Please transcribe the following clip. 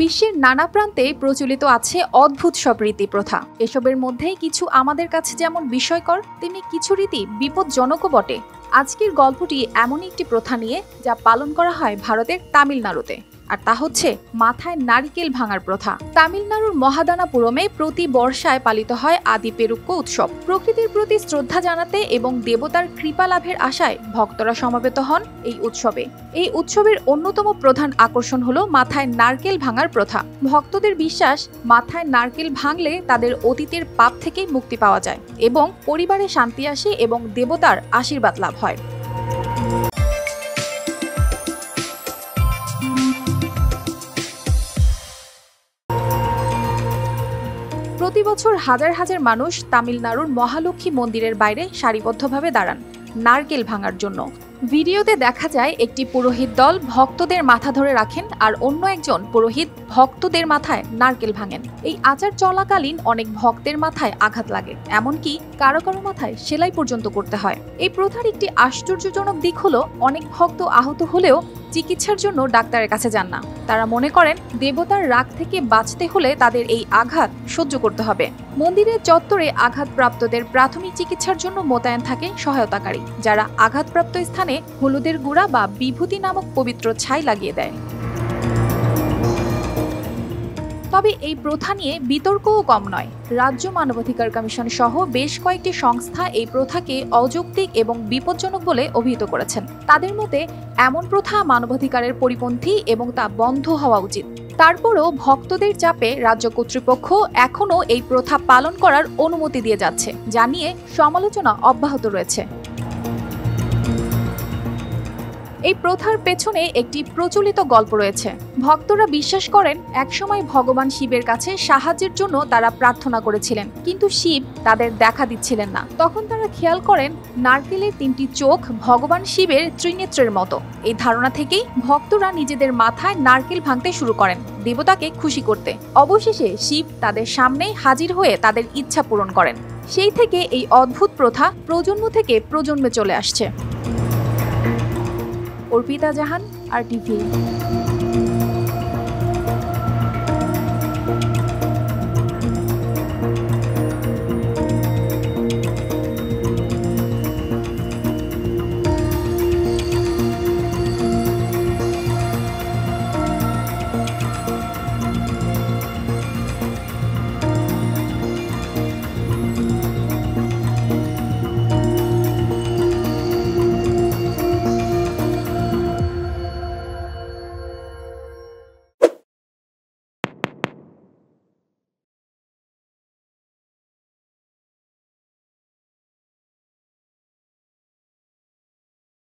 বিশ্বের নানা প্রান্তে প্রচলিত আছে অদ্ভুত সব রীতি প্রথা। এসবের মধ্যে কিছু আমাদের কাছে যেমন বিস্ময়কর, তেমনি কিছু রীতি বিপজ্জনকও বটে। আজকের গল্পটি এমনই একটি প্রথা নিয়ে, যা পালন করা হয় ভারতের তামিলনাড়ুতে। আর তা হচ্ছে মাথায় নারিকেল ভাঙার প্রথা। তামিলনাড়ুর মহাদানাপুরমে প্রতি বর্ষায় পালিত হয় আদি পেরুক্ক উৎসব। প্রকৃতির প্রতি শ্রদ্ধা জানাতে এবং দেবতার কৃপা লাভের আশায় ভক্তরা সমবেত হন এই উৎসবে। এই উৎসবের অন্যতম প্রধান আকর্ষণ হলো মাথায় নারকেল ভাঙার প্রথা। ভক্তদের বিশ্বাস, মাথায় নারকেল ভাঙলে তাদের অতীতের পাপ থেকে মুক্তি পাওয়া যায় এবং পরিবারে শান্তি আসে এবং দেবতার আশীর্বাদ লাভ হয়। প্রতি বছর হাজার হাজার মানুষ তামিলনাড়ুর মহালক্ষ্মী মন্দিরের বাইরে সারিবদ্ধভাবে দাঁড়ান নারকেল ভাঙার জন্য। ভিডিওতে দেখা যায় একটি পুরোহিত দল ভক্তদের মাথা ধরে রাখেন আর অন্য একজন পুরোহিত ভক্তদের মাথায় নারকেল ভাঙেন। এই আচার চলাকালীন অনেক ভক্তের মাথায় আঘাত লাগে, এমনকি কারো কারো মাথায় সেলাই পর্যন্ত করতে হয়। এই প্রথার একটি আশ্চর্যজনক দিক হলো, অনেক ভক্ত আহত হলেও চিকিৎসার জন্য ডাক্তারের কাছে যান না। তারা মনে করেন দেবতার রাগ থেকে বাঁচতে হলে তাদের এই আঘাত সহ্য করতে হবে। মন্দিরের চত্বরে আঘাতপ্রাপ্তদের প্রাথমিক চিকিৎসার জন্য মোতায়েন থাকে সহায়তাকারী, যারা আঘাতপ্রাপ্ত স্থানে হলুদের গুঁড়া বা বিভূতি নামক পবিত্র ছাই লাগিয়ে দেয়। তবে এই প্রথা নিয়ে বিতর্কও কম নয়। রাজ্য মানবাধিকার কমিশন সহ বেশ কয়েকটি সংস্থা এই প্রথাকে অযৌক্তিক এবং বিপজ্জনক বলে অভিহিত করেছেন। তাদের মতে এমন প্রথা মানবাধিকারের পরিপন্থী এবং তা বন্ধ হওয়া উচিত। তারপরও ভক্তদের চাপে রাজ্য কর্তৃপক্ষ এখনও এই প্রথা পালন করার অনুমতি দিয়ে যাচ্ছে, যা নিয়ে সমালোচনা অব্যাহত রয়েছে। এই প্রথার পেছনে একটি প্রচলিত গল্প রয়েছে। ভক্তরা বিশ্বাস করেন একসময় ভগবান শিবের কাছে সাহায্যের জন্য তারা প্রার্থনা করেছিলেন, কিন্তু শিব তাদের দেখা দিচ্ছিলেন না। তখন তারা খেয়াল করেন নারকেলের 3টি চোখ ভগবান শিবের ত্রিনেত্রের মতো। এই ধারণা থেকেই ভক্তরা নিজেদের মাথায় নারকেল ভাঙতে শুরু করেন দেবতাকে খুশি করতে। অবশেষে শিব তাদের সামনে হাজির হয়ে তাদের ইচ্ছা পূরণ করেন। সেই থেকে এই অদ্ভুত প্রথা প্রজন্ম থেকে প্রজন্মে চলে আসছে। অর্পিতা জাহান, RTV।